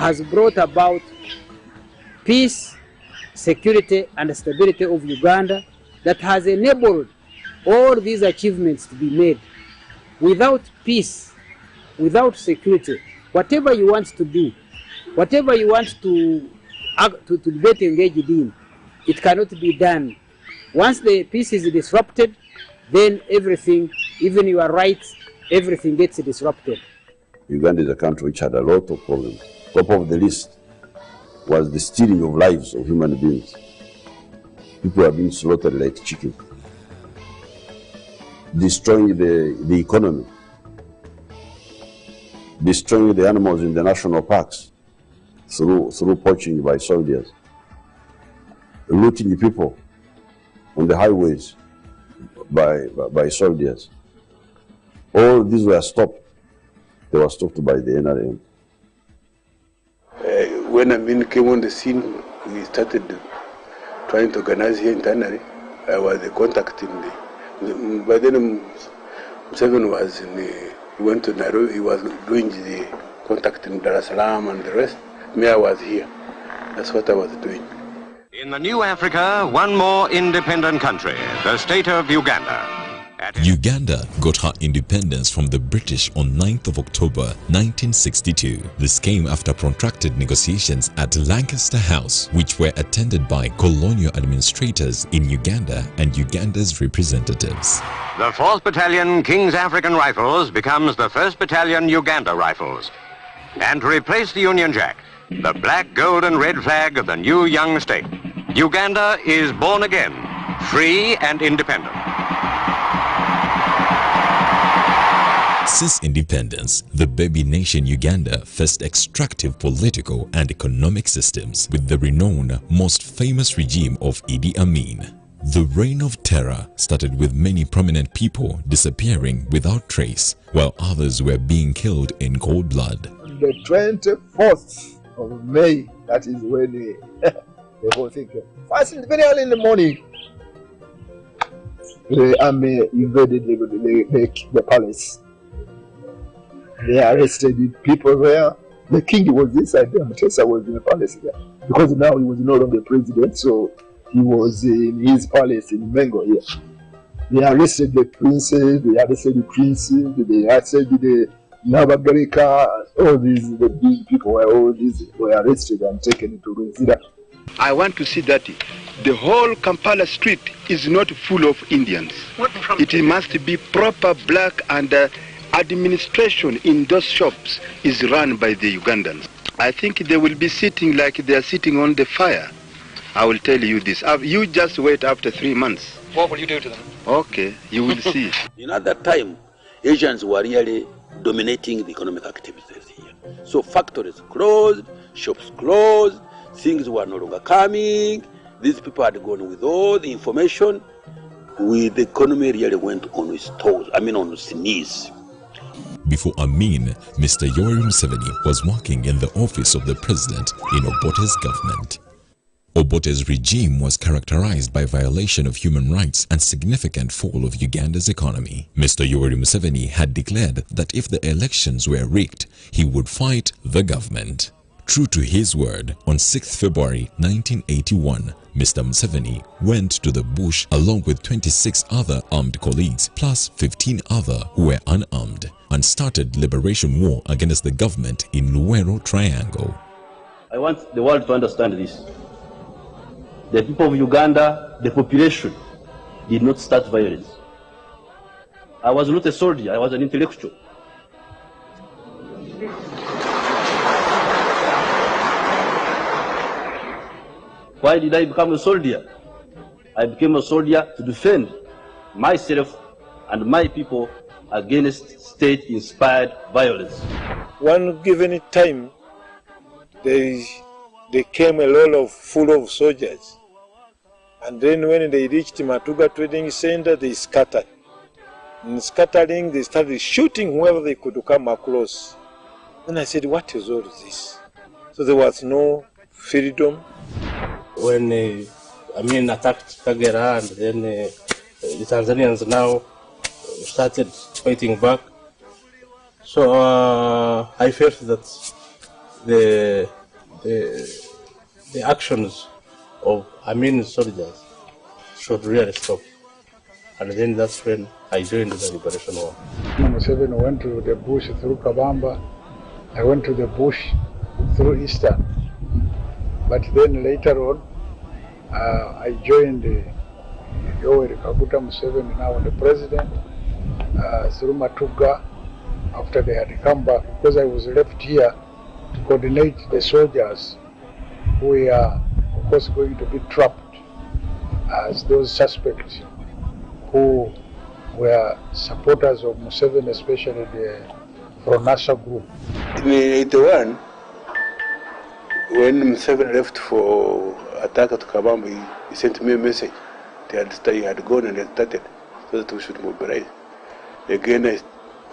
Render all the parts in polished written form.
has brought about peace, security, and stability of Uganda, that has enabled all these achievements to be made. Without peace, without security, whatever you want to do, whatever you want to get engaged in, it cannot be done. Once the peace is disrupted, then everything, even your rights, everything gets disrupted. Uganda is a country which had a lot of problems. Top of the list was the stealing of lives of human beings. People are being slaughtered like chicken. Destroying the economy. Destroying the animals in the national parks through poaching by soldiers. Looting the people on the highways by soldiers. All these were stopped. They were stopped by the NRM. When Amin came on the scene, we started trying to organize here internally. I was contacting by then Museveni was he went to Nairobi, he was doing the contacting Dar es Salaam and the rest. Me, I was here. That's what I was doing. In the new Africa, one more independent country, the state of Uganda. Uganda got her independence from the British on 9th of October 1962. This came after protracted negotiations at Lancaster House, which were attended by colonial administrators in Uganda and Uganda's representatives. The 4th Battalion King's African Rifles becomes the 1st Battalion Uganda Rifles. And to replace the Union Jack, the black, gold and red flag of the new young state, Uganda is born again, free and independent. Since independence, the baby nation Uganda faced extractive political and economic systems with the renowned, most famous regime of Idi Amin. The reign of terror started with many prominent people disappearing without trace, while others were being killed in cold blood. The 24th of May, that is when the whole thing came. First, very early in the morning, the army invaded the palace. They arrested people there. The king was inside there. Mutesa was in the palace there. Because now he was no longer president, so he was in his palace in Mengo here. They arrested the princes, they arrested the princes, they arrested the Nabagarika, all these the big people were arrested and taken to Rwenzira. I want to see that the whole Kampala street is not full of Indians. It must be proper black, and administration in those shops is run by the Ugandans. I think they will be sitting like they are sitting on the fire. I will tell you this. You just wait after 3 months. What will you do to them? Okay, you will see. At that time, Asians were really dominating the economic activities here. So factories closed, shops closed, things were no longer coming. These people had gone with all the information. The economy really went on its toes, on its knees. Before Amin, Mr. Yoweri Museveni was working in the office of the president in Obote's government. Obote's regime was characterized by violation of human rights and significant fall of Uganda's economy. Mr. Yoweri Museveni had declared that if the elections were rigged, he would fight the government. True to his word, on 6th February 1981, Mr. Museveni went to the bush along with 26 other armed colleagues plus 15 other who were unarmed and started liberation war against the government in Luwero Triangle. I want the world to understand this. The people of Uganda, the population, did not start violence. I was not a soldier, I was an intellectual. Why did I become a soldier? I became a soldier to defend myself and my people against state-inspired violence. One given time, there came a lot full of soldiers. And then when they reached Matuga Trading Center, they scattered. In scattering, they started shooting whoever they could come across. Then I said, what is all this? So there was no freedom. When Amin attacked Kagera, and then the Tanzanians now started fighting back. So I felt that the actions of Amin soldiers should really stop. And then that's when I joined the Liberation War. Museveni went to the bush through Kabamba. I went to the bush through Eastern. But then later on, I joined Yoweri Kaguta Museveni, now the president, through Matuga, after they had come back, because I was left here to coordinate the soldiers who were, of course, going to be trapped as those suspects who were supporters of Museveni, especially the Fronasa group. In 1981, when Museveni left for attack at Kabamba, he sent me a message. He had gone and had started, so that we should mobilize. Again,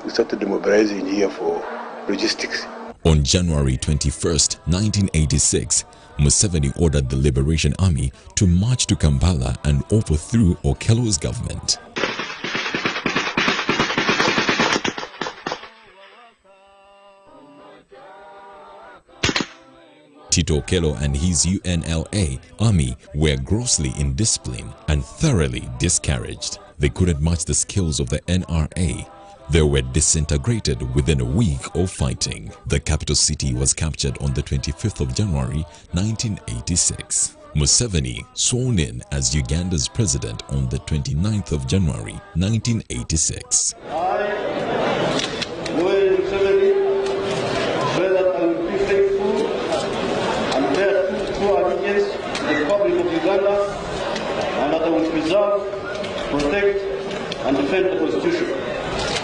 we started mobilizing here for logistics. On January 21st, 1986, Museveni ordered the Liberation Army to march to Kampala and overthrew Okello's government. Tito Okello and his UNLA army were grossly indisciplined and thoroughly discouraged. They couldn't match the skills of the NRA. They were disintegrated within a week of fighting. The capital city was captured on the 25th of January 1986. Museveni sworn in as Uganda's president on the 29th of January 1986. And that I will preserve, protect, and defend the Constitution.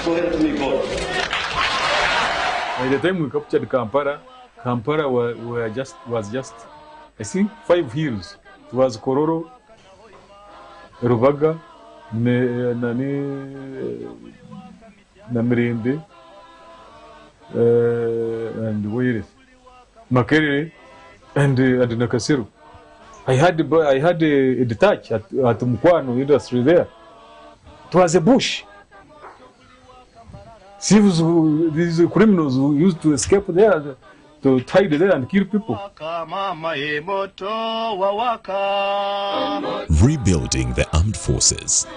So help me God. By the time we captured Kampala, Kampala was just, I think, 5 hills. It was Kororo, Rubaga, Namirembe, and where is Makerere, and Nakasiru. I had a detach at Mkwano industry there. It was a bush. These criminals who used to escape there, to hide there and kill people. Rebuilding the armed forces.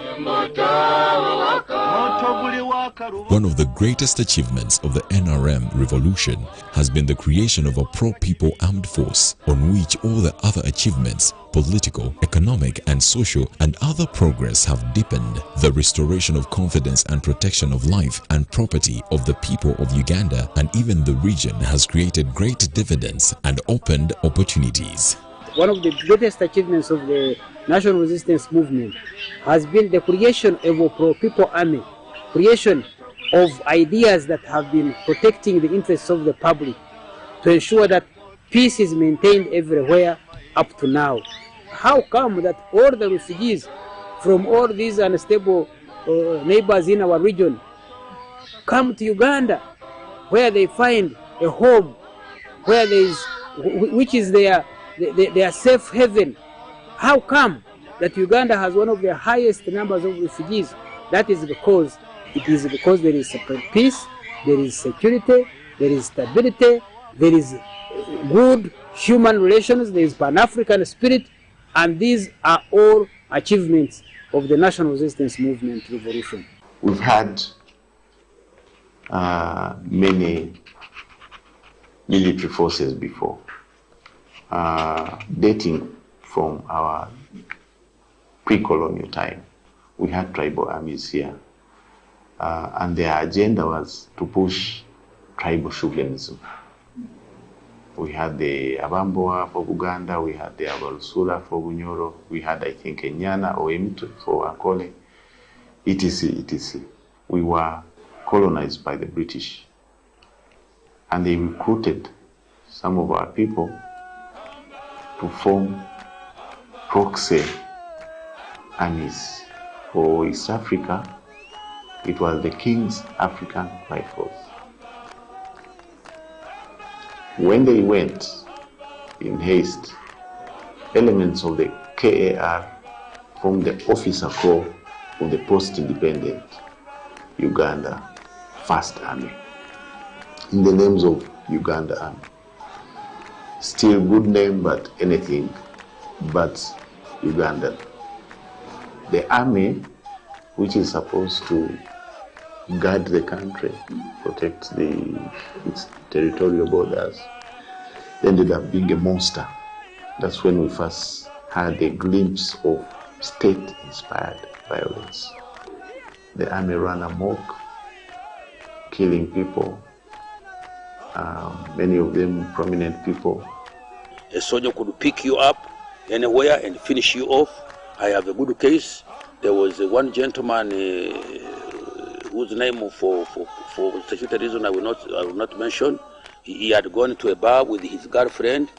One of the greatest achievements of the NRM revolution has been the creation of a pro-people armed force on which all the other achievements, political, economic and social and other progress have deepened. The restoration of confidence and protection of life and property of the people of Uganda and even the region has created great dividends and opened opportunities. One of the greatest achievements of the national resistance movement has been the creation of a pro-people army, creation of ideas that have been protecting the interests of the public to ensure that peace is maintained everywhere up to now. How come that all the refugees from all these unstable neighbors in our region come to Uganda, where they find a home, where which is their safe haven? How come that Uganda has one of the highest numbers of refugees? That is because there is peace, there is security, there is stability, there is good human relations, there is Pan-African spirit, and these are all achievements of the national resistance movement revolution. We've had many military forces before, dating from our pre-colonial time. We had tribal armies here, and their agenda was to push tribal chauvinism. We had the Abamboa for Buganda, we had the Abarusura for Bunyoro, we had, I think, Enyana or Emtu for Akole, etc., etc. We were colonized by the British, and they recruited some of our people to form proxy armies. For East Africa, it was the King's African Rifles. When they went in haste, elements of the KAR formed the officer corps of the post-independent Uganda First Army, in the names of Uganda Army. still good name, but anything but Ugandan. The army, which is supposed to guard the country, protect its territorial borders, ended up being a monster. That's when we first had a glimpse of state-inspired violence. The army ran amok, killing people, many of them prominent people. A soldier could pick you up anywhere and finish you off. I have a good case. There was one gentleman whose name, for security reason, I will not mention. He had gone to a bar with his girlfriend,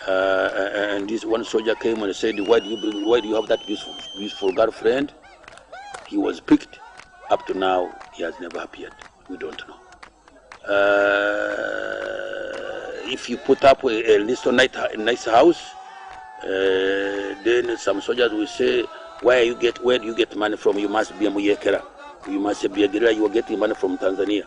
and this one soldier came and said, "Why do you have that beautiful girlfriend?" He was picked. Up to now, he has never appeared. We don't know. If you put up a little nice house, then some soldiers will say, where do you get money from? You must be a muyekera. You must be a guerrilla. You are getting money from Tanzania.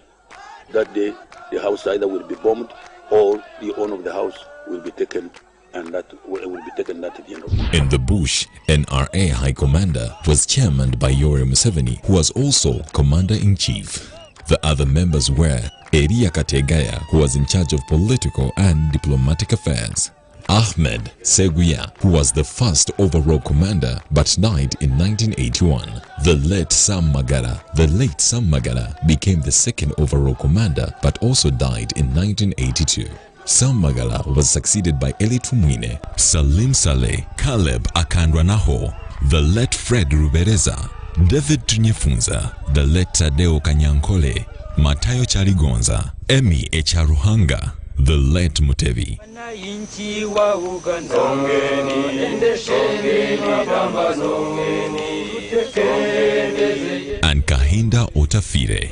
That day, the house either will be bombed or the owner of the house will be taken, and that will be taken at the end of it. In the bush, NRA High Commander was chairmaned by Yoweri Museveni, who was also Commander-in-Chief. The other members were Eria Kategaya, who was in charge of political and diplomatic affairs; Ahmed Seguya, who was the first overall commander but died in 1981. The late Sam Magara became the second overall commander but also died in 1982. Sam Magara was succeeded by Eli Tumwine, Salim Saleh, Caleb Akandwanaho, the late Fred Rubereza, David Tunyefunza, the late Tadeo Kanyankole, Matayo Chaligonza, Emi Echaruhanga, the late Mutevi, and Kahinda Otafire.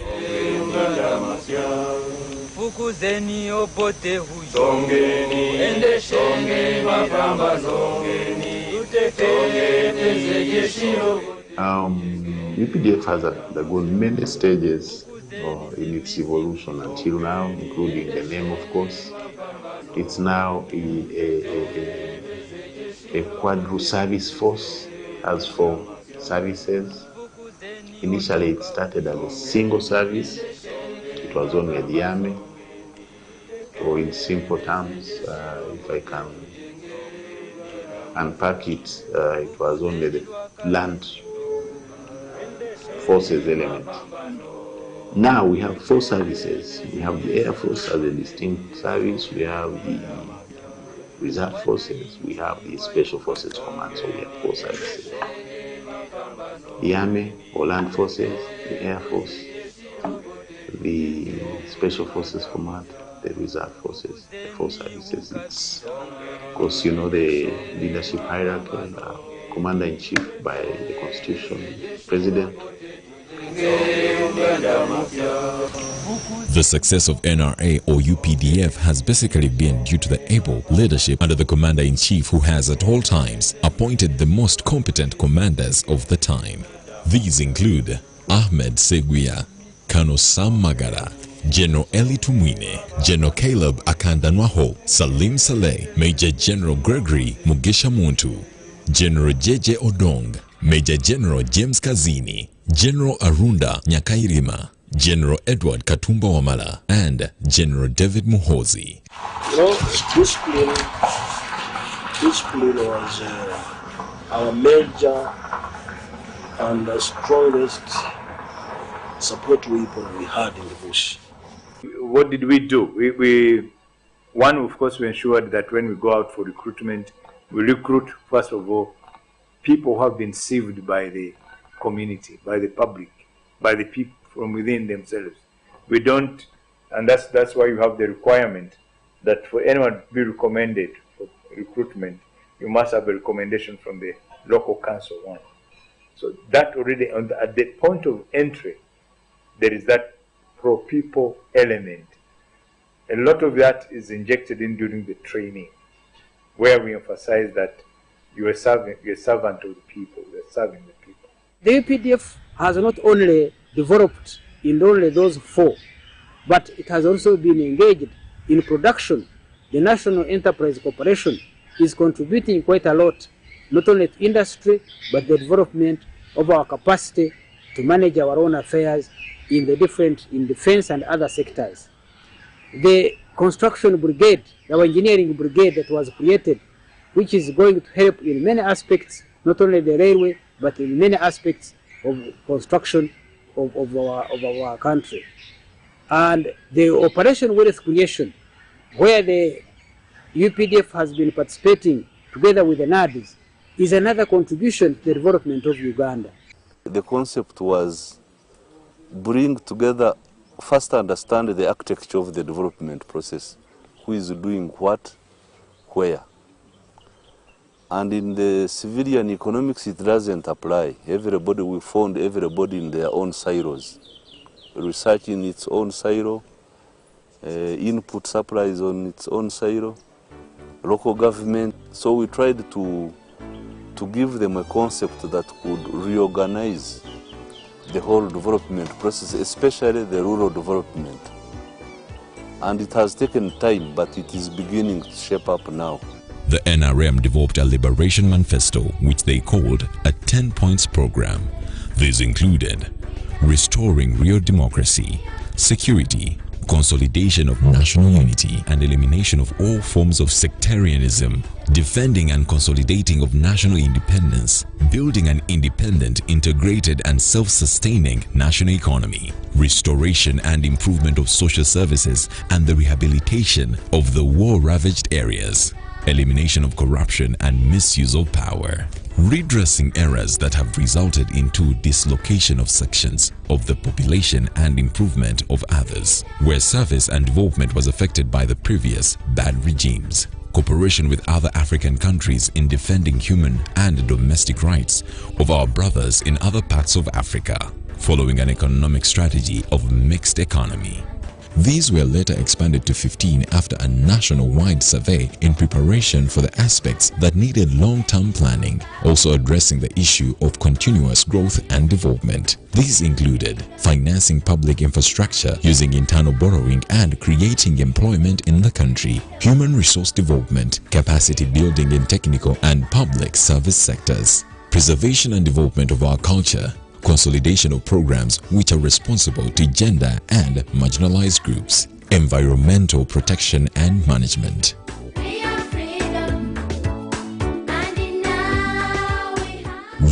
UPDF has undergone many stages in its evolution until now, including the name, of course. It's now a quadru service force, has 4 services. Initially, it started as a single service. It was only the army, or in simple terms, if I can unpack it, it was only the land forces element. Now we have 4 services. We have the Air Force as a distinct service, we have the Reserve Forces, we have the Special Forces Command, so we have 4 services. The Army or Land Forces, the Air Force, the Special Forces Command, the Reserve Forces, the 4 services. It's, of course, you know the leadership hierarchy, Commander-in-Chief by the Constitution, President. The success of NRA or UPDF has basically been due to the able leadership under the Commander-in-Chief, who has at all times appointed the most competent commanders of the time. These include Ahmed Seguya, Colonel Sam Magara, General Eli Tumwine, General Caleb Akandanwaho, Salim Saleh, Major General Gregory Mugisha Muntu, General JJ Odong, Major General James Kazini, General Arunda Nyakairima, General Edward Katumba Wamala, and General David Muhozi. Well, discipline was our major and strongest support weapon we had in the bush. What did we do? One, of course, we ensured that when we go out for recruitment, we recruit, first of all, people who have been saved by the community, by the public, by the people from within themselves. We don't, and that's why you have the requirement that for anyone to be recommended for recruitment, you must have a recommendation from the local council one. So that already, at the point of entry, there is that pro-people element. A lot of that is injected in during the training, where we emphasize that you're a servant of the people, you're serving the people. The UPDF has not only developed in only those 4, but it has also been engaged in production the National Enterprise Corporation is contributing quite a lot, not only to industry, but the development of our capacity to manage our own affairs in defense and other sectors. The Construction Brigade, our engineering brigade that was created, which is going to help in many aspects, not only the railway, but in many aspects of construction of our country. And the Operation Wealth Creation, where the UPDF has been participating together with the NADs, is another contribution to the development of Uganda. The concept was bring together, first understand the architecture of the development process, who is doing what, where. And in the civilian economics, it doesn't apply. Everybody, we found everybody in their own silos. Research in its own silo, input supplies on its own silo, local government. So we tried to give them a concept that could reorganize the whole development process, especially the rural development. And it has taken time, but it is beginning to shape up now. The NRM developed a liberation manifesto, which they called a 10-points program. These included restoring real democracy, security, consolidation of national unity and elimination of all forms of sectarianism, defending and consolidating of national independence, building an independent, integrated and self-sustaining national economy, restoration and improvement of social services and the rehabilitation of the war-ravaged areas, elimination of corruption and misuse of power, redressing errors that have resulted into dislocation of sections of the population and improvement of others, where service and development was affected by the previous bad regimes, cooperation with other African countries in defending human and domestic rights of our brothers in other parts of Africa, following an economic strategy of mixed economy. These were later expanded to 15 after a national-wide survey in preparation for the aspects that needed long-term planning, also addressing the issue of continuous growth and development. These included financing public infrastructure using internal borrowing and creating employment in the country, human resource development, capacity building in technical and public service sectors, preservation and development of our culture, consolidation of programs which are responsible to gender and marginalized groups, environmental protection and management.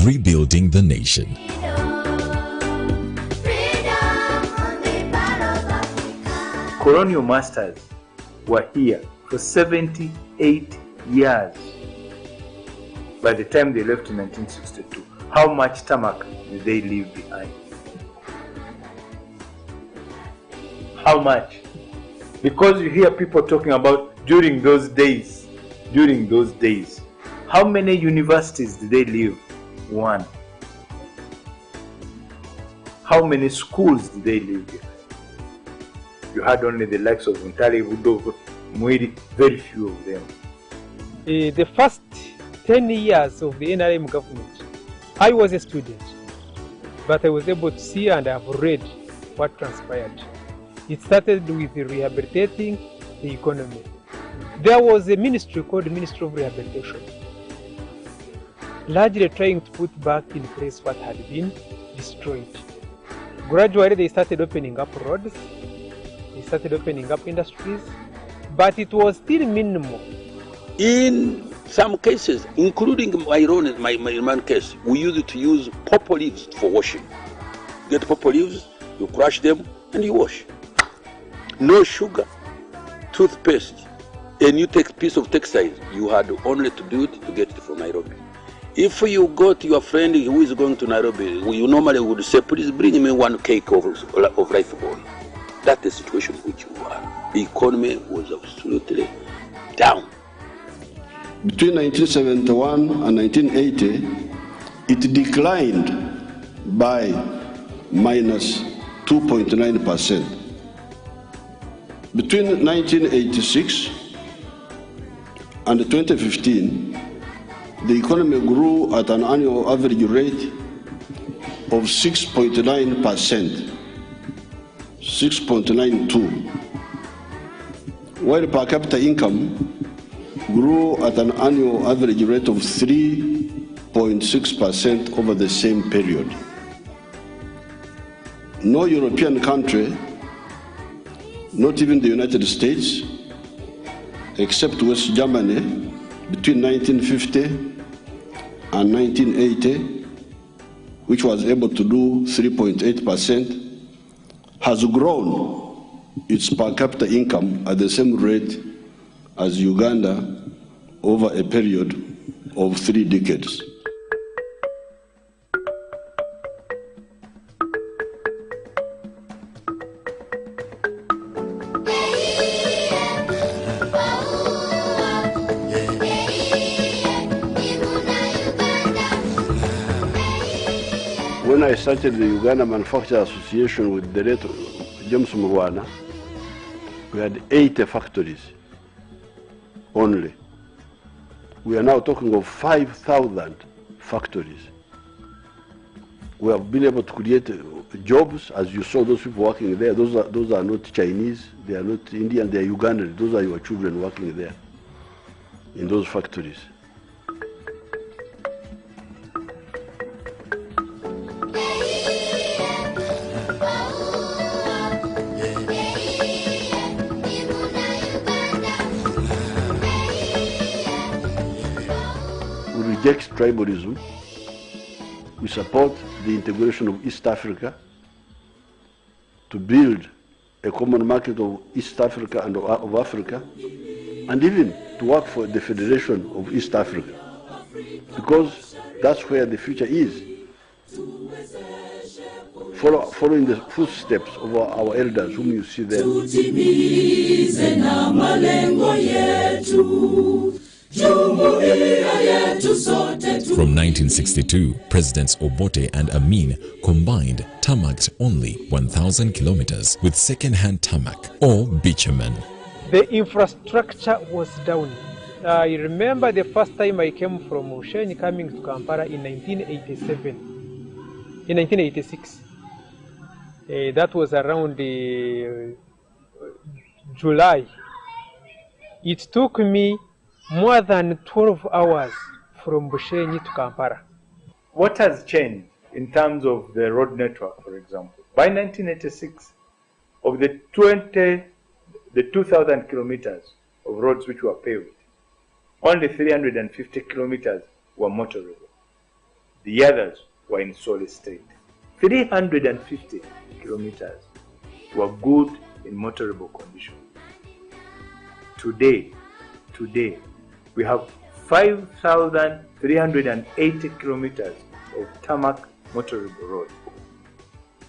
Rebuilding the nation. Colonial masters were here for 78 years by the time they left in 1962. How much tarmac did they leave behind? How much? Because you hear people talking about during those days. How many universities did they leave? One. How many schools did they leave behind? You had only the likes of Untitled, Chapter, very few of them. The first 10 years of the NRM government, I was a student, but I was able to see and have read what transpired. It started with Rehabilitating the Economy. There was a ministry called Ministry of Rehabilitation, largely trying to put back in place what had been destroyed. Gradually, they started opening up roads, they started opening up industries, but it was still minimal. In some cases, including my own case, we used to use pawpaw leaves for washing. Get pawpaw leaves, you crush them, and you wash. No sugar, toothpaste, and you take a piece of textile. You had only to do it to get it from Nairobi. If you go to your friend who is going to Nairobi, you normally would say, please bring me 1 cake of rice bowl. That's the situation which you are. The economy was absolutely down. Between 1971 and 1980, it declined by minus 2.9%. Between 1986 and 2015, the economy grew at an annual average rate of 6.9%, 6.92. while per capita income grew at an annual average rate of 3.6% over the same period. No European country, not even the United States, except West Germany, between 1950 and 1980, which was able to do 3.8%, has grown its per capita income at the same rate as Uganda over a period of 3 decades. When I started the Uganda Manufacturers Association with the late James Murwana, we had 80 factories only. We are now talking of 5,000 factories. We have been able to create jobs, as you saw those people working there. Those are not Chinese, they are not Indian, they are Ugandan. Those are your children working there in those factories. Reject tribalism. We support the integration of East Africa to build a common market of East Africa and of Africa, and even to work for the Federation of East Africa, because that's where the future is. Following the footsteps of our elders whom you see there. From 1962, Presidents Obote and Amin combined tarmacked only 1,000 kilometers with second-hand tarmac or bitumen. The infrastructure was down. I remember the first time I came from Osheni coming to Kampala in 1986. That was around July. It took me more than 12 hours from Bushenyi to Kampala. What has changed in terms of the road network, for example? By 1986, of the 2,000 kilometers of roads which were paved, only 350 kilometers were motorable. The others were in solid state. 350 kilometers were good in motorable condition. Today, we have 5,380 kilometers of tarmac motorable road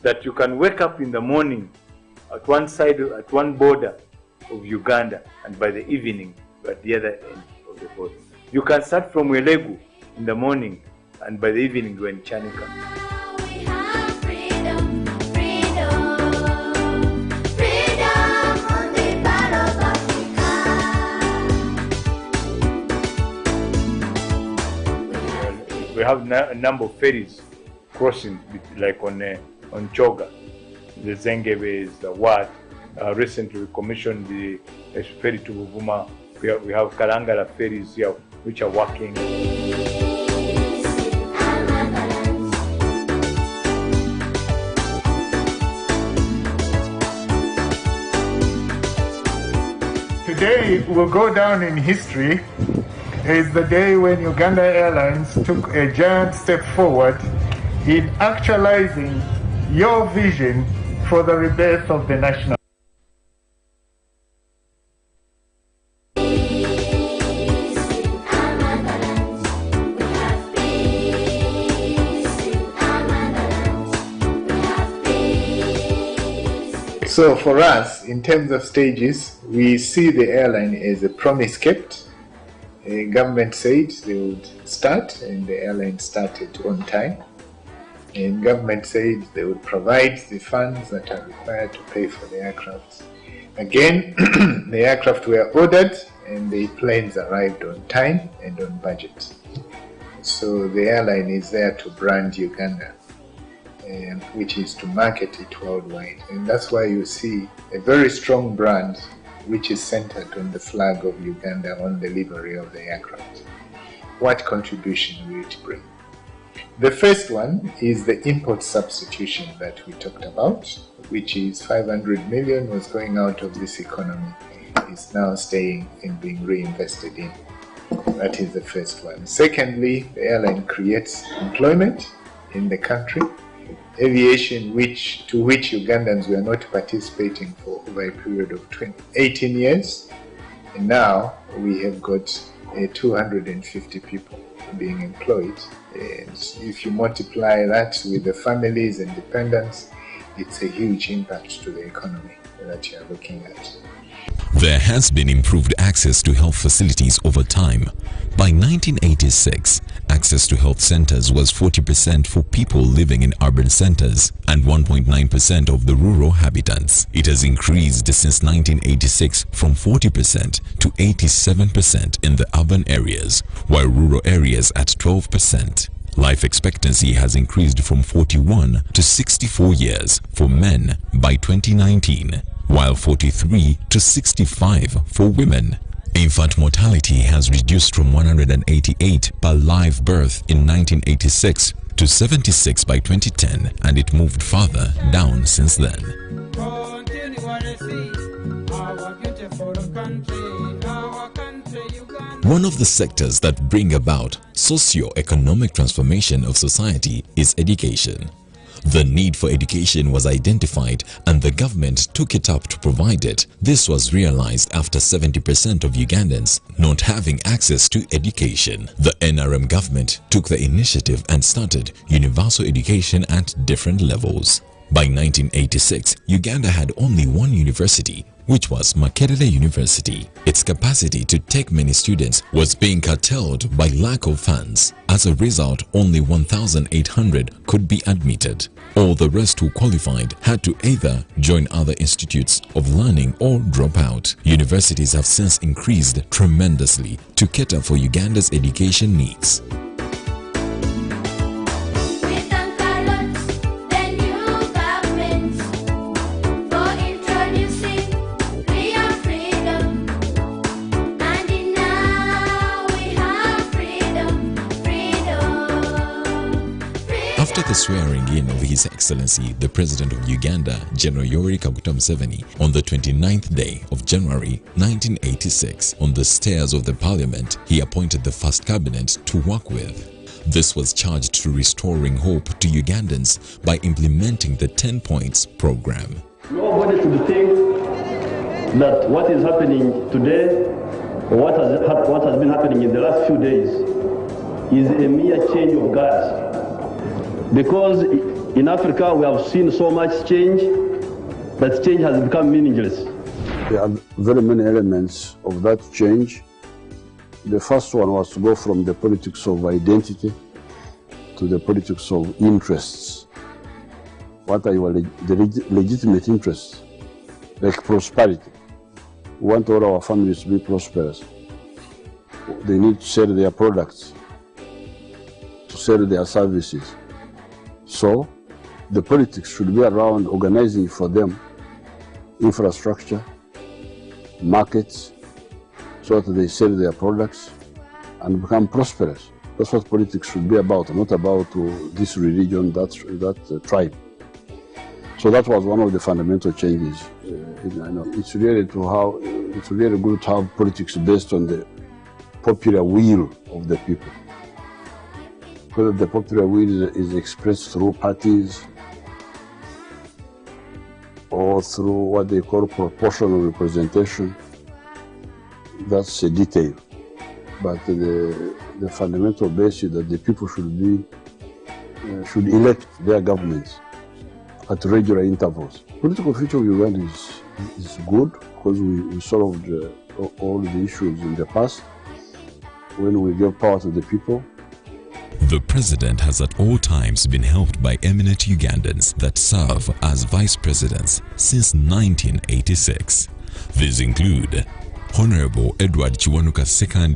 that you can wake up in the morning at one side, at one border of Uganda, and by the evening at the other end of the border. You can start from Welegu in the morning, and by the evening you're in Chanika. We have a number of ferries crossing, like on Choga, the Zengebes, the Wat. Recently we commissioned the ferry to Buvuma. We have Kalangala ferries here which are working. Today will go down in history is the day when Uganda Airlines took a giant step forward in actualizing your vision for the rebirth of the national. So for us, in terms of stages, we see the airline as a promise kept. The government said they would start, and the airline started on time. And government said they would provide the funds that are required to pay for the aircraft. Again, the aircraft were ordered and the planes arrived on time and on budget. So the airline is there to brand Uganda, which is to market it worldwide. And that's why you see a very strong brand which is centered on the flag of Uganda on delivery of the aircraft. What contribution will it bring? The first one is the import substitution that we talked about, which is 500 million was going out of this economy, is now staying and being reinvested in. That is the first one. Secondly, the airline creates employment in the country. Aviation, to which Ugandans were not participating for over a period of 18 years. And now we have got 250 people being employed. And if you multiply that with the families and dependents, it's a huge impact to the economy that you are looking at. There has been improved access to health facilities over time. By 1986, access to health centers was 40% for people living in urban centers and 1.9% of the rural habitants. It has increased since 1986 from 40% to 87% in the urban areas, while rural areas at 12%. Life expectancy has increased from 41 to 64 years for men by 2019, while 43 to 65 for women. Infant mortality has reduced from 188 per live birth in 1986 to 76 by 2010, and it moved further down since then. One of the sectors that bring about socio-economic transformation of society is education. The need for education was identified and the government took it up to provide it. This was realized after 70% of Ugandans not having access to education. The NRM government took the initiative and started universal education at different levels. By 1986, Uganda had only one university, which was Makerere University. Its capacity to take many students was being curtailed by lack of funds. As a result, only 1,800 could be admitted. All the rest who qualified had to either join other institutes of learning or drop out. Universities have since increased tremendously to cater for Uganda's education needs. After the swearing in of His Excellency, the President of Uganda, General Yoweri Kaguta Museveni, on the 29th day of January 1986, on the stairs of the Parliament, he appointed the first cabinet to work with. This was charged to restoring hope to Ugandans by implementing the 10 Points program. Nobody should think that what is happening today, or what has been happening in the last few days, is a mere change of guards. Because in Africa we have seen so much change, but change has become meaningless. There are very many elements of that change. The first one was to go from the politics of identity to the politics of interests. What are your legitimate interests? Like prosperity. We want all our families to be prosperous. They need to sell their products, to sell their services. So, the politics should be around organizing for them infrastructure, markets, so that they sell their products and become prosperous. That's what politics should be about, not about this religion, that tribe. So that was one of the fundamental changes. It's really good to have politics based on the popular will of the people. Whether the popular will is expressed through parties or through what they call proportional representation, that's a detail. But the fundamental basis is that the people should elect their governments at regular intervals. Political future of Uganda is good because we solved all the issues in the past when we gave power to the people. The president has at all times been helped by eminent Ugandans that serve as vice presidents since 1986. These include Honorable Edward Kiwanuka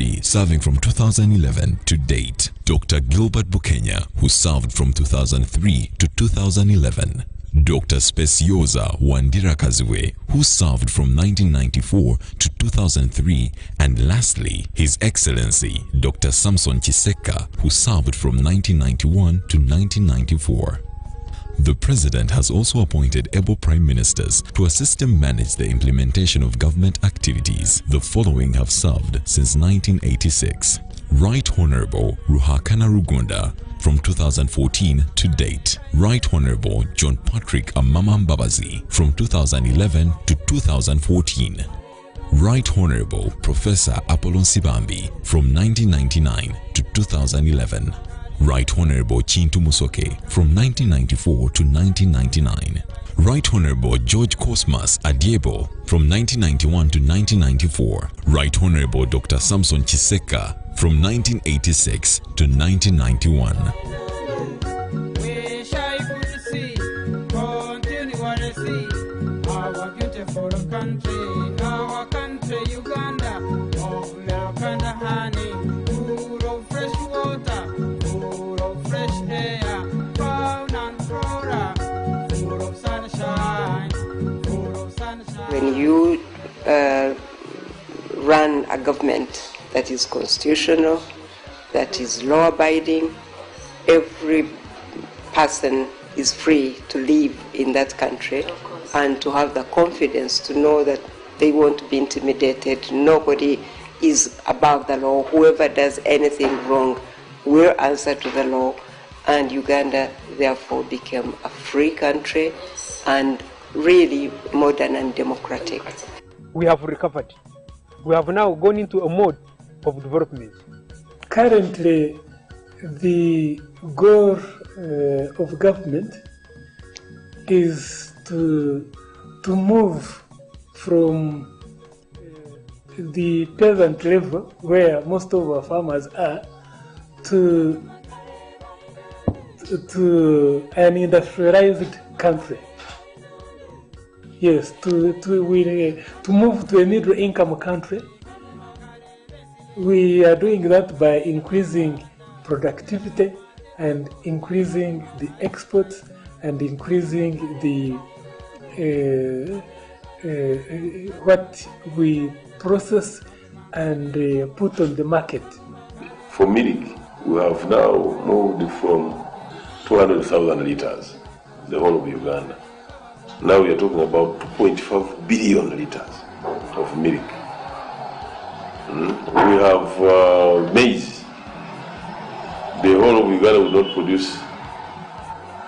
II, serving from 2011 to date, Dr. Gilbert Bukenya, who served from 2003 to 2011, Dr. Specioza Wandirakaziwe, who served from 1994 to 2003, and lastly, His Excellency Dr. Samson Chiseka, who served from 1991 to 1994. The President has also appointed able Prime Ministers to assist him manage the implementation of government activities. The following have served since 1986. Right Honorable Ruhakana Rugunda from 2014 to date. Right Honorable John Patrick Amama Mbabazi from 2011 to 2014. Right Honorable Professor Apollon Sibambi from 1999 to 2011. Right Honorable Chintu Musoke from 1994 to 1999. Right Honorable George Cosmas Adiebo from 1991 to 1994. Right Honorable Dr. Samson Chiseka from 1986 to 1991. Wish I could see, continually see our beautiful country, Uganda, of milk and honey, full of fresh water, full of fresh air, fauna and flora, full of sunshine, full of sunshine. When you run a government that is constitutional, that is law-abiding, every person is free to live in that country and to have the confidence to know that they won't be intimidated. Nobody is above the law. Whoever does anything wrong will answer to the law. And Uganda therefore became a free country and really modern and democratic. We have recovered. We have now gone into a mode of development. Currently, the goal of government is to move from the peasant level, where most of our farmers are, to an industrialized country. Yes, to move to a middle income country. We are doing that by increasing productivity and increasing the exports and increasing the what we process and put on the market. For milk, we have now moved from 200,000 liters, the whole of Uganda. Now we are talking about 2.5 billion liters of milk. We have maize. The whole of Uganda will not produce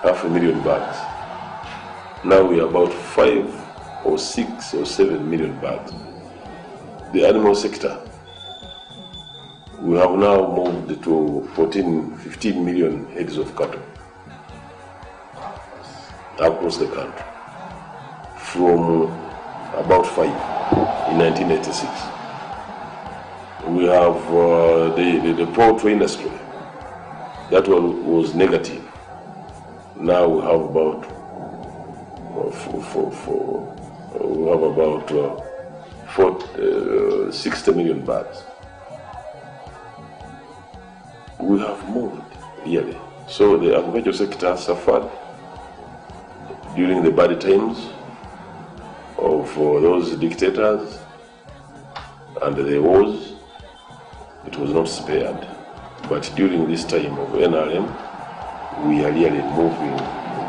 500,000 bags. Now we are about 5 or 6 or 7 million bags. The animal sector, we have now moved to 15 million heads of cattle across the country, from about 5 in 1986. We have the poultry industry. That one was negative. Now we have about 60 million bags. We have moved really. So the agriculture sector suffered during the bad times of those dictators and the wars. It was not spared. But during this time of NRM, we are really moving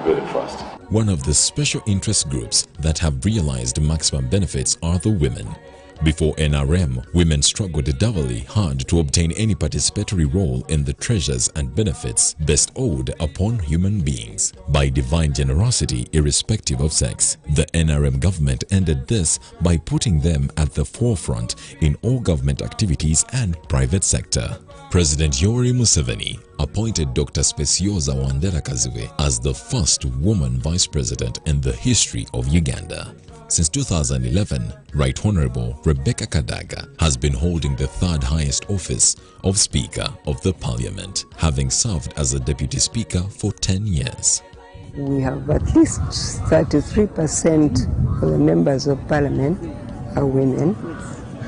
very fast. One of the special interest groups that have realized maximum benefits are the women. Before NRM, women struggled doubly hard to obtain any participatory role in the treasures and benefits bestowed upon human beings by divine generosity irrespective of sex. The NRM government ended this by putting them at the forefront in all government activities and private sector. President Yoweri Museveni appointed Dr. Specioza Wandirakaziwe as the first woman vice president in the history of Uganda. Since 2011, Right Honorable Rebecca Kadaga has been holding the third highest office of Speaker of the Parliament, having served as a Deputy Speaker for 10 years. We have at least 33% of the members of Parliament are women,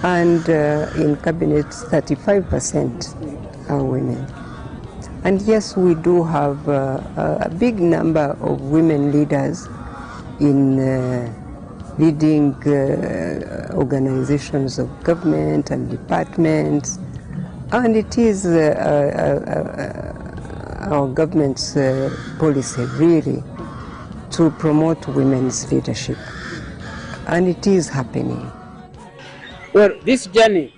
and in Cabinet 35% are women. And yes, we do have a big number of women leaders in leading organizations of government and departments, and it is our government's policy really to promote women's leadership, and it is happening. Well, this journey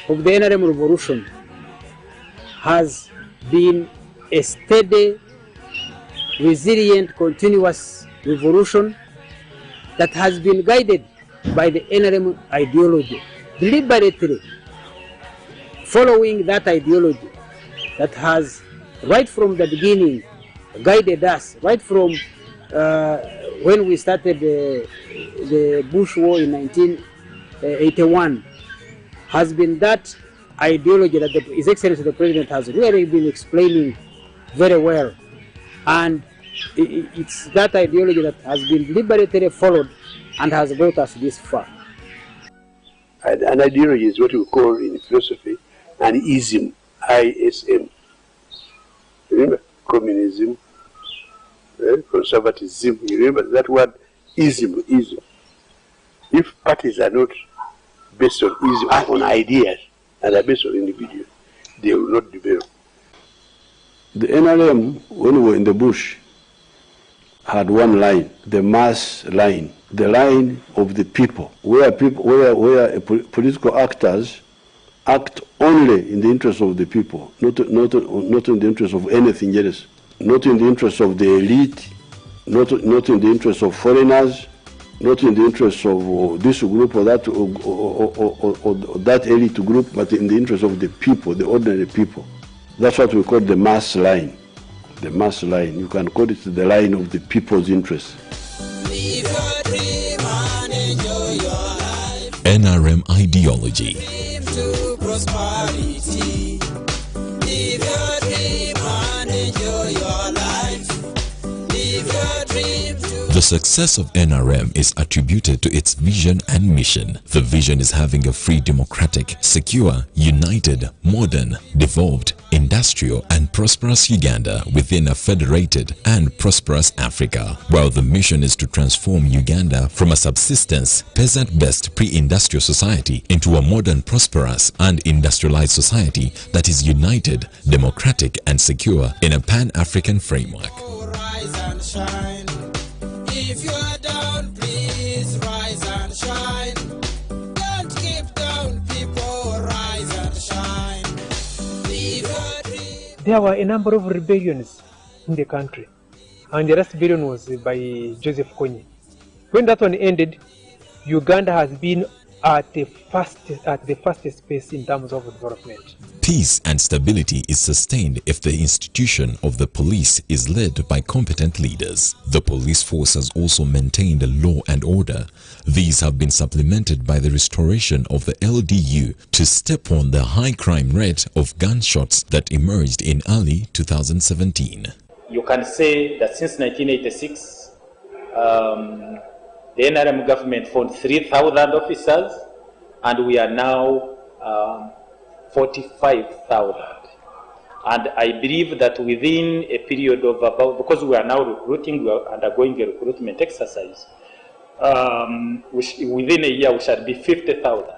of the NRM revolution has been a steady, resilient, continuous revolution that has been guided by the NRM ideology, deliberately following that ideology that has, right from the beginning, guided us, right from when we started the Bush War in 1981, has been that ideology that His Excellency the President has really been explaining very well. And it's that ideology that has been deliberately followed and has brought us this far. An ideology is what we call in philosophy an ism, ISM. Remember, communism, conservatism. You remember that word, ism. If parties are not based on ism, on ideas, and are based on individuals, they will not develop. The NRM, when we were in the bush, had one line, the mass line, the line of the people, where political actors act only in the interest of the people, not in the interest of anything else, not in the interest of the elite, not in the interest of foreigners, not in the interest of this group or that or that elite group, but in the interest of the people, the ordinary people. That's what we call the mass line. The mass line. You can call it the line of the people's interest. NRM ideology. To prosperity. Live your dream and enjoy your life. Live your dream to... The success of NRM is attributed to its vision and mission. The vision is having a free, democratic, secure, united, modern, devolved, industrial and prosperous Uganda within a federated and prosperous Africa, while the mission is to transform Uganda from a subsistence, peasant-based pre-industrial society into a modern, prosperous and industrialized society that is united, democratic and secure in a pan-African framework. Rise and shine. If you are down, please rise and shine. Don't keep down, people, rise and shine. There were a number of rebellions in the country, and the last rebellion was by Joseph Kony. When that one ended, Uganda has been at the fastest pace in terms of development. Peace and stability is sustained if the institution of the police is led by competent leaders. The police force has also maintained law and order. These have been supplemented by the restoration of the LDU to step on the high crime rate of gunshots that emerged in early 2017. You can say that since 1986, the NRM government found 3,000 officers, and we are now 45,000. And I believe that within a period of about, because we are now recruiting, we are undergoing a recruitment exercise, within a year we shall be 50,000.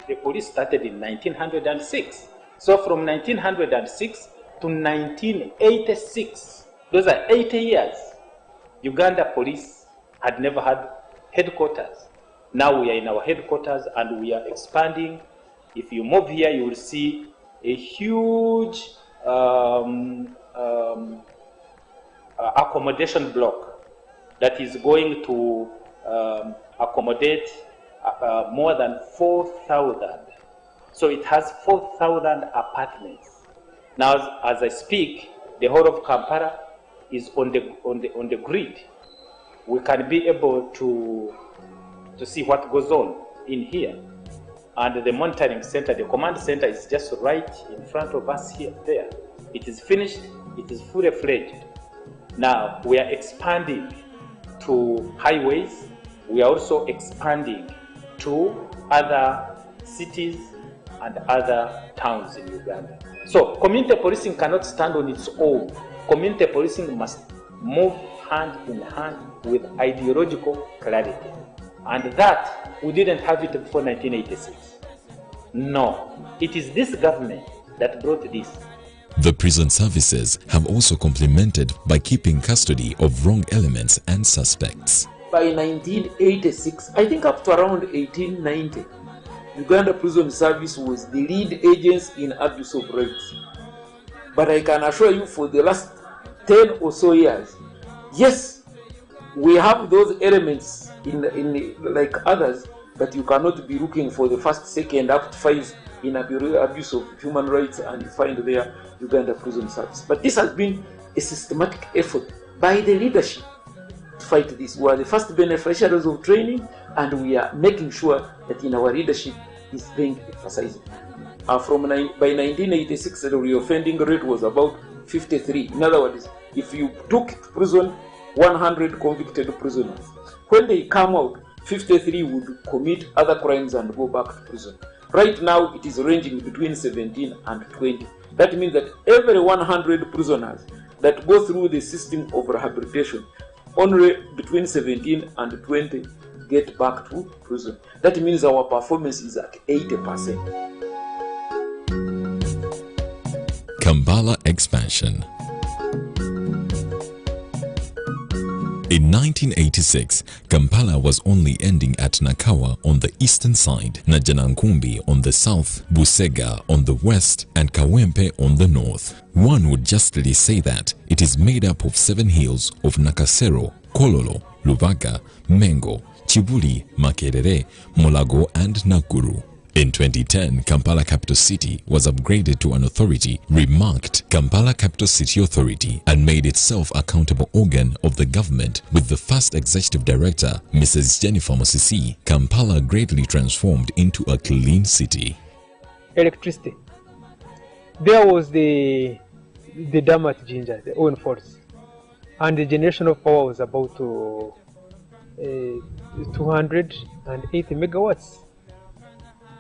The police started in 1906. So from 1906 to 1986, those are 80 years, Uganda police had never had headquarters. Now we are in our headquarters and we are expanding. If you move here, you will see a huge accommodation block that is going to accommodate more than 4,000. So it has 4,000 apartments. Now, as I speak, the whole of Kampala is on the grid. We can be able to see what goes on in here. And the monitoring center, the command center is just right in front of us here, there. It is finished, it is fully fledged. Now, we are expanding to highways. We are also expanding to other cities and other towns in Uganda. So community policing cannot stand on its own. Community policing must move hand in hand with ideological clarity. And that, we didn't have it before 1986. No, it is this government that brought this. The prison services have also complemented by keeping custody of wrong elements and suspects. By 1986, I think up to around 1890, Uganda Prison Service was the lead agency in abuse of rights. But I can assure you, for the last 10 or so years, yes, we have those elements in like others, but you cannot be looking for the first, second, up to 5 in abuse of human rights and you find there Uganda Prison Service. But this has been a systematic effort by the leadership to fight this. We are the first beneficiaries of training, and we are making sure that in our leadership is being emphasized. By 1986, the reoffending rate was about 53. In other words, if you took to prison 100 convicted prisoners, when they come out, 53 would commit other crimes and go back to prison. Right now, it is ranging between 17 and 20. That means that every 100 prisoners that go through the system of rehabilitation, only between 17 and 20 get back to prison. That means our performance is at 80%. Kampala expansion. In 1986, Kampala was only ending at Nakawa on the eastern side, Najanankumbi on the south, Busega on the west, and Kawempe on the north. One would justly say that it is made up of 7 hills of Nakasero, Kololo, Lubaga, Mengo, Chibuli, Makerere, Molago, and Nakuru. In 2010, Kampala Capital City was upgraded to an authority remarked Kampala Capital City Authority and made itself accountable organ of the government. With the first executive director, Mrs. Jennifer Mosisi, Kampala greatly transformed into a clean city. Electricity. There was the dam at Jinja, the Owen Falls, and the generation of power was about 280 megawatts.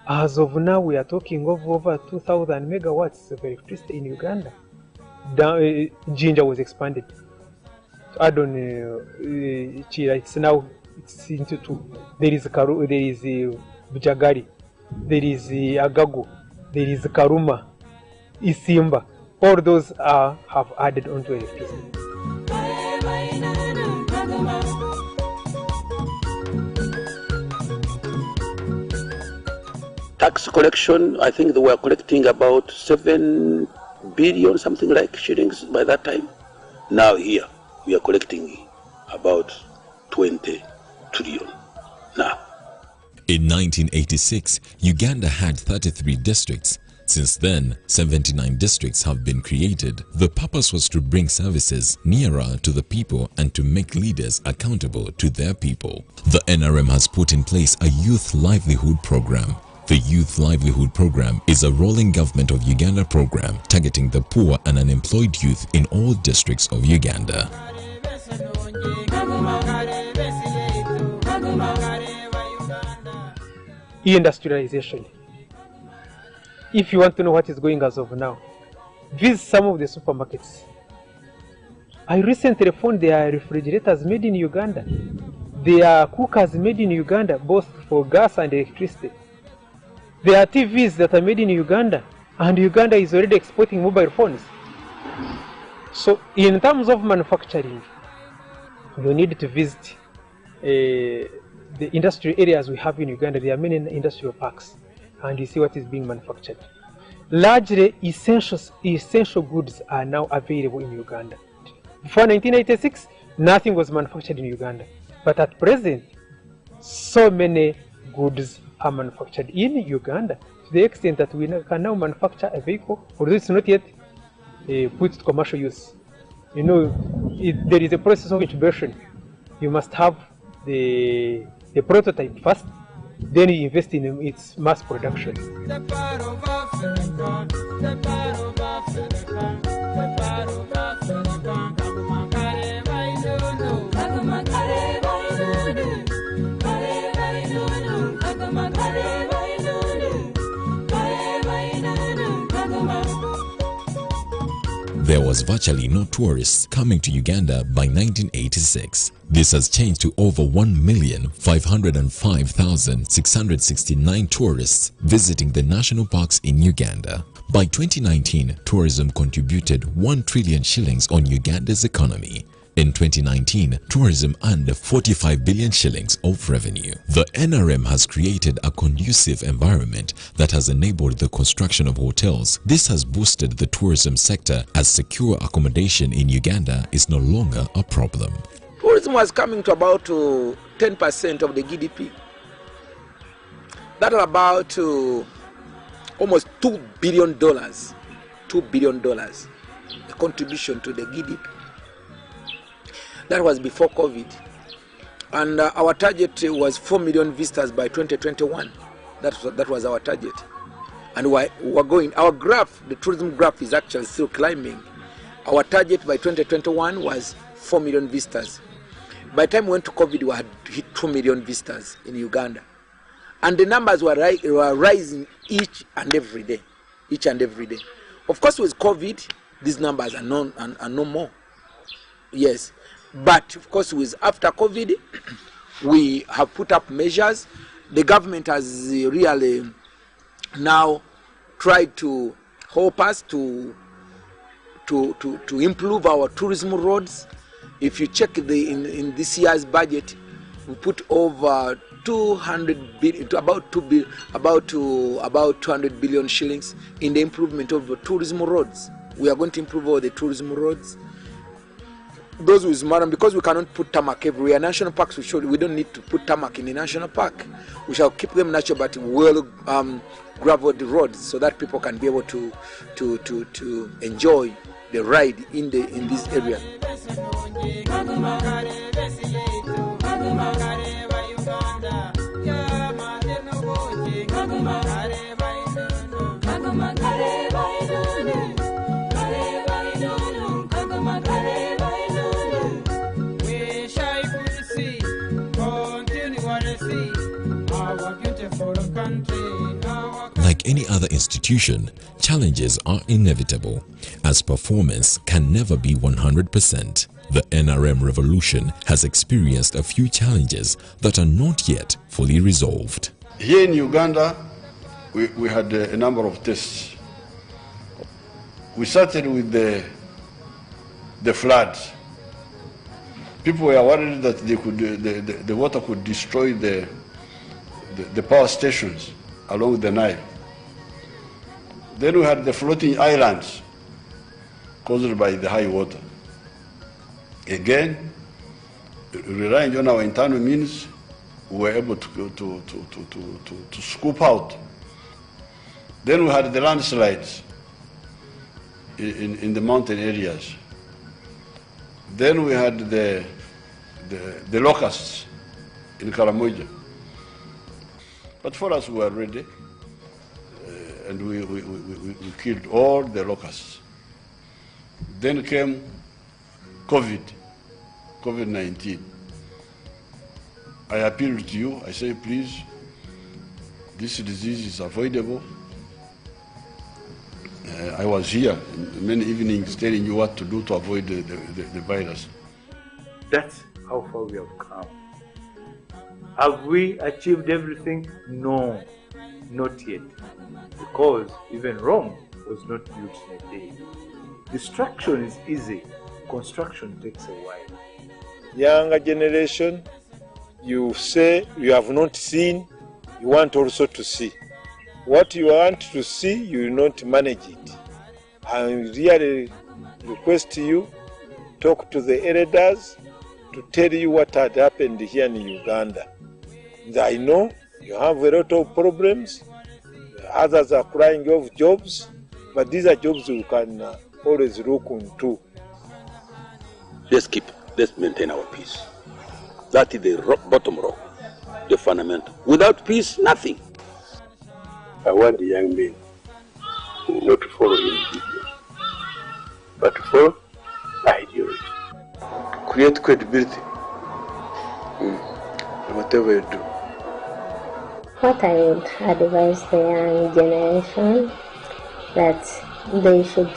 As of now, we are talking of over 2,000 megawatts of electricity in Uganda. Jinja was expanded to add on Chira. It's into 2. There is Bujagari, there is Agago, there is Karuma, Isimba. All those have added onto electricity. Tax collection, I think they were collecting about 7 billion, something like shillings by that time. Now here, we are collecting about 20 trillion now. In 1986, Uganda had 33 districts. Since then, 79 districts have been created. The purpose was to bring services nearer to the people and to make leaders accountable to their people. The NRM has put in place a youth livelihood program. The Youth Livelihood Program is a rolling government of Uganda program targeting the poor and unemployed youth in all districts of Uganda. Industrialization. If you want to know what is going as of now, visit some of the supermarkets. I recently found there are refrigerators made in Uganda. There are cookers made in Uganda, both for gas and electricity. There are TVs that are made in Uganda, and Uganda is already exporting mobile phones. So in terms of manufacturing, you need to visit the industrial areas we have in Uganda. There are many industrial parks, and you see what is being manufactured. Largely essential goods are now available in Uganda. Before 1986, nothing was manufactured in Uganda. But at present, so many goods are manufactured in Uganda to the extent that we can now manufacture a vehicle, although it's not yet put to commercial use. You know, there is a process of incubation. You must have the prototype first, then you invest in its mass production. there was virtually no tourists coming to Uganda by 1986. This has changed to over 1,505,669 tourists visiting the national parks in Uganda. By 2019, tourism contributed 1 trillion shillings on Uganda's economy. In 2019, tourism earned 45 billion shillings of revenue. The NRM has created a conducive environment that has enabled the construction of hotels. This has boosted the tourism sector as secure accommodation in Uganda is no longer a problem. Tourism was coming to about 10% of the GDP. That is about almost $2 billion. $2 billion, the contribution to the GDP. That was before COVID. And our target was 4 million visitors by 2021. That was our target. And we're going, our graph, the tourism graph is actually still climbing. Our target by 2021 was 4 million visitors. By the time we went to COVID, we had hit 2 million visitors in Uganda. And the numbers were rising each and every day. Each and every day. Of course, with COVID, these numbers are no more. Yes. But of course, with after COVID, we have put up measures. The government has really now tried to help us to improve our tourism roads. If you check in this year's budget, we put over 200 billion to about 200 billion shillings in the improvement of the tourism roads. We are going to improve all the tourism roads. Those with Maram, because we cannot put tarmac everywhere. National parks, we don't need to put tarmac in the national park. We shall keep them natural but well graveled roads so that people can be able to enjoy the ride in these areas. Like any other institution, challenges are inevitable, as performance can never be 100%. The NRM revolution has experienced a few challenges that are not yet fully resolved. Here in Uganda, we had a number of tests. We started with the floods. People were worried that the water could destroy the power stations along the Nile. Then we had the floating islands caused by the high water. Again, relying on our internal means, we were able to scoop out. Then we had the landslides in the mountain areas. Then we had the locusts in Karamoja. But for us, we were ready, and we killed all the locusts. Then came COVID-19. I appealed to you, I say, please, this disease is avoidable. I was here many evenings telling you what to do to avoid the virus. That's how far we have come. Have we achieved everything? No, not yet. Because even Rome was not built in a day. Destruction is easy, construction takes a while. Younger generation, you say you have not seen, you want also to see. What you want to see, you will not manage it. I really request you, talk to the elders to tell you what had happened here in Uganda. I know you have a lot of problems, others are crying of jobs, but these are jobs you can always look into. Let's maintain our peace. That is the bottom row, the fundamental. Without peace, nothing. I want the young men not to follow individuals, but to follow ideology. Create credibility in whatever you do. What I would advise the young generation, that they should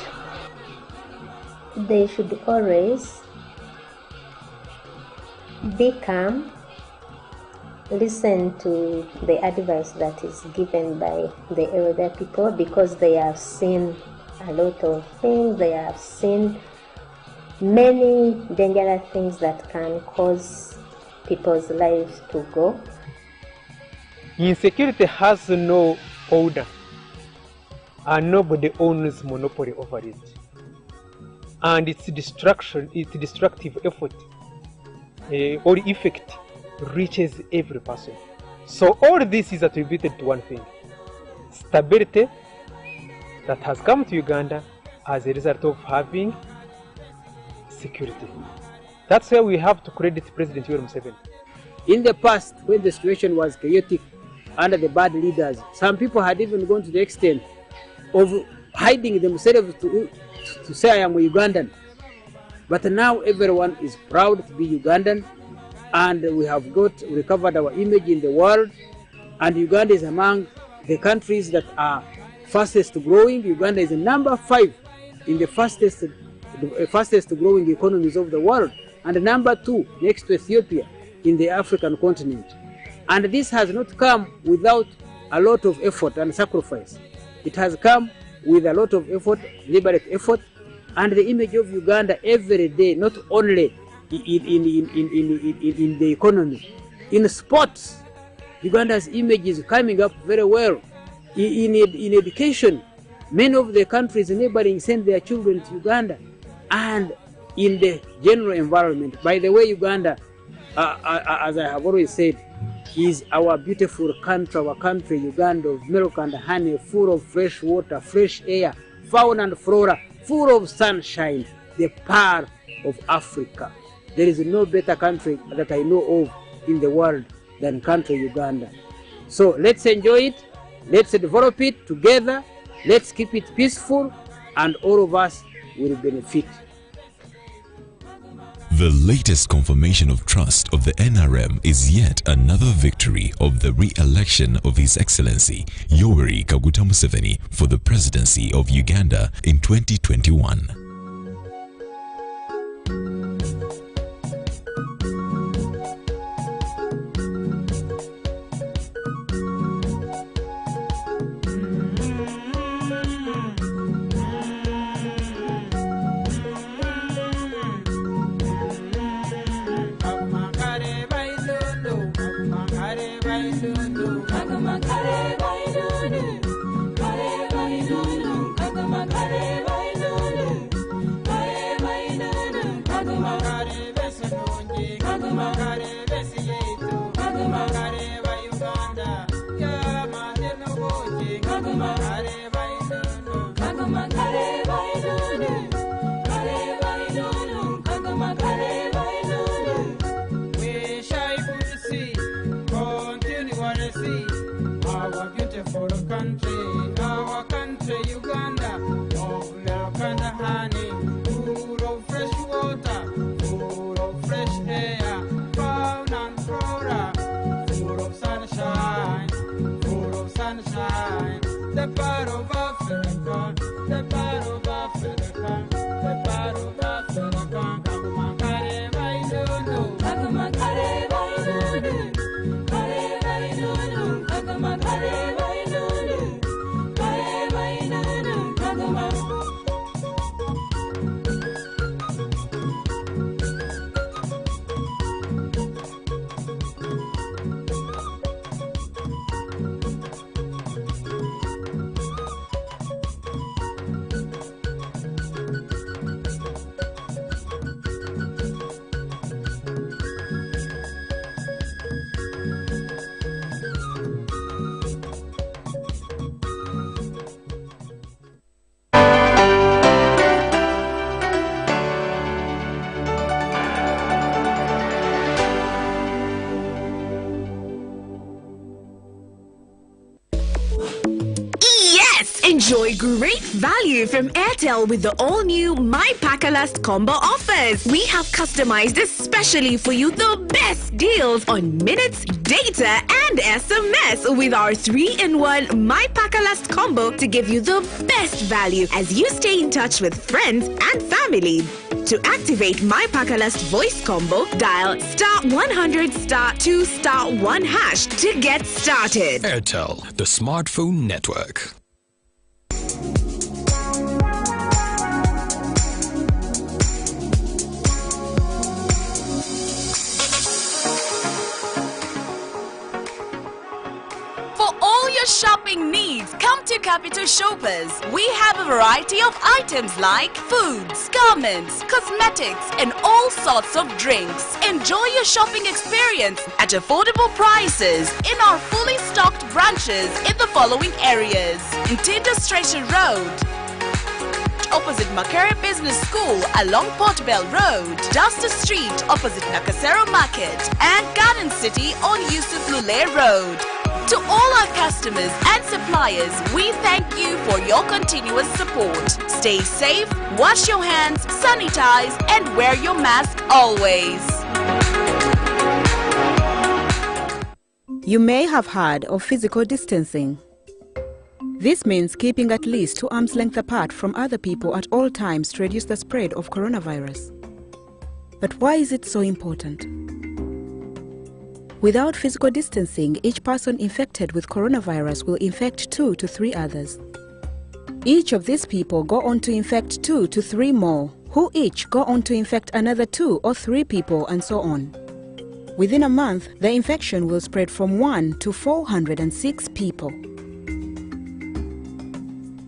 they should always be calm, listen to the advice that is given by the elder people, because they have seen a lot of things. They have seen many dangerous things that can cause people's lives to go. Insecurity has no order, and nobody owns monopoly over it. And its destruction, its destructive effort or effect reaches every person. So all this is attributed to one thing: stability that has come to Uganda as a result of having security. That's why we have to credit President Yoweri Museveni. In the past, when the situation was chaotic under the bad leaders, some people had even gone to the extent of hiding themselves to say, I am a Ugandan. But now everyone is proud to be Ugandan, and we have recovered our image in the world, and Uganda is among the countries that are fastest growing. Uganda is number 5 in the fastest growing economies of the world, and number 2 next to Ethiopia in the African continent. And this has not come without a lot of effort and sacrifice. It has come with a lot of effort, deliberate effort, and the image of Uganda every day, not only in the economy, in sports, Uganda's image is coming up very well. In education, many of the countries neighboring send their children to Uganda. And in the general environment, by the way, Uganda, as I have always said, is our beautiful country, our country, Uganda, of milk and honey, full of fresh water, fresh air, fauna and flora, full of sunshine, the pearl of Africa. There is no better country that I know of in the world than country Uganda. So let's enjoy it, let's develop it together, let's keep it peaceful, and all of us will benefit. The latest confirmation of trust of the NRM is yet another victory of the re-election of His Excellency Yoweri Kaguta Museveni for the presidency of Uganda in 2021. Enjoy great value from Airtel with the all-new My Pakalast combo offers. We have customized especially for you the best deals on minutes, data, and SMS with our 3-in-1 My Pakalast combo to give you the best value as you stay in touch with friends and family. To activate My Pakalast voice combo, dial *100*2*1# to get started. Airtel, the smartphone network. Shopping needs, come to Capital Shoppers. We have a variety of items like foods, garments, cosmetics, and all sorts of drinks. Enjoy your shopping experience at affordable prices in our fully stocked branches in the following areas: Industrialization Road, opposite Makere Business School along Port Bell Road, Duster Street opposite Nakasero Market, and Garden City on Yusuf Lule Road. To all our customers and suppliers, we thank you for your continuous support. Stay safe, wash your hands, sanitize, and wear your mask always. You may have heard of physical distancing. This means keeping at least 2 arms length apart from other people at all times to reduce the spread of coronavirus. But why is it so important? Without physical distancing, each person infected with coronavirus will infect 2 to 3 others. Each of these people go on to infect 2 to 3 more, who each go on to infect another 2 or 3 people, and so on. Within a month, the infection will spread from 1 to 406 people.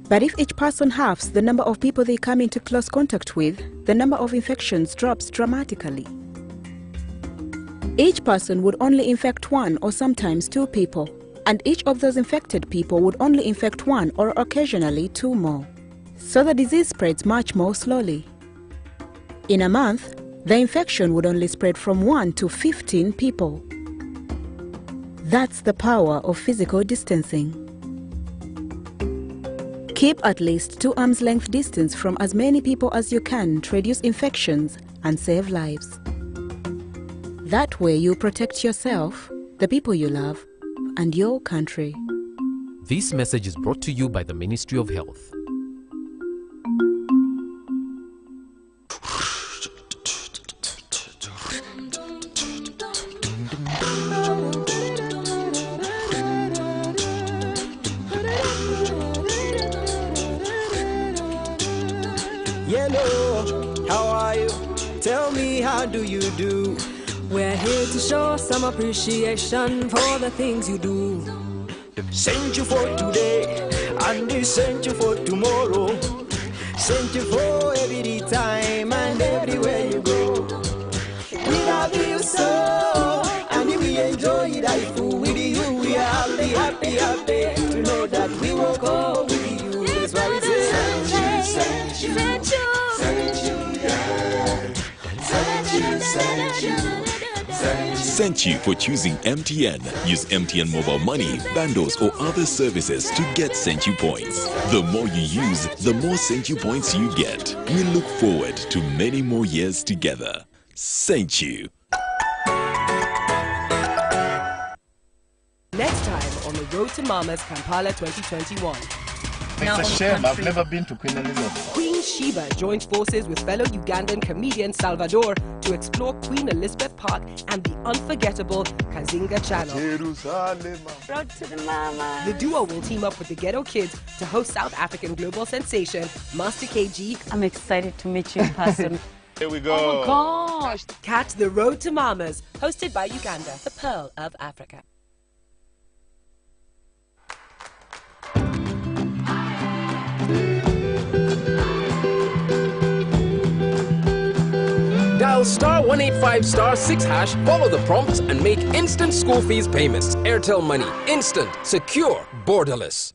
But if each person halves the number of people they come into close contact with, the number of infections drops dramatically. Each person would only infect 1 or sometimes 2 people, and each of those infected people would only infect 1 or occasionally 2 more. So the disease spreads much more slowly. In a month, the infection would only spread from 1 to 15 people. That's the power of physical distancing. Keep at least 2 arms length distance from as many people as you can to reduce infections and save lives. That way you protect yourself, the people you love, and your country. This message is brought to you by the Ministry of Health. Yellow, how are you? Tell me, how do you do? We're here to show some appreciation for the things you do. Sent you for today, and they sent you for tomorrow. Sent you for every time and everywhere you go. We love you so, and we enjoy life with you. We are happy, happy, happy to know that we will go with you. That's why we say, sent you, sent you, sent you, yeah. Sent you, sent you. Sent you for choosing MTN. Use MTN Mobile Money, bundles or other services to get Sent You points. The more you use, the more Sent You points you get. We look forward to many more years together. Sent You. Next time on the Road to Mama's Kampala 2021. It's a shame, I've never been to Queen Elizabeth. Queen Sheba joins forces with fellow Ugandan comedian Salvador to explore Queen Elizabeth Park and the unforgettable Kazinga Channel. Road to the Mama. The duo will team up with the Ghetto Kids to host South African global sensation Master KG. I'm excited to meet you in person. Here we go. Oh my gosh. Catch the Road to Mamas, hosted by Uganda, the Pearl of Africa. Dial *185*6#, follow the prompts and make instant school fees payments. Airtel Money. Instant, secure, borderless.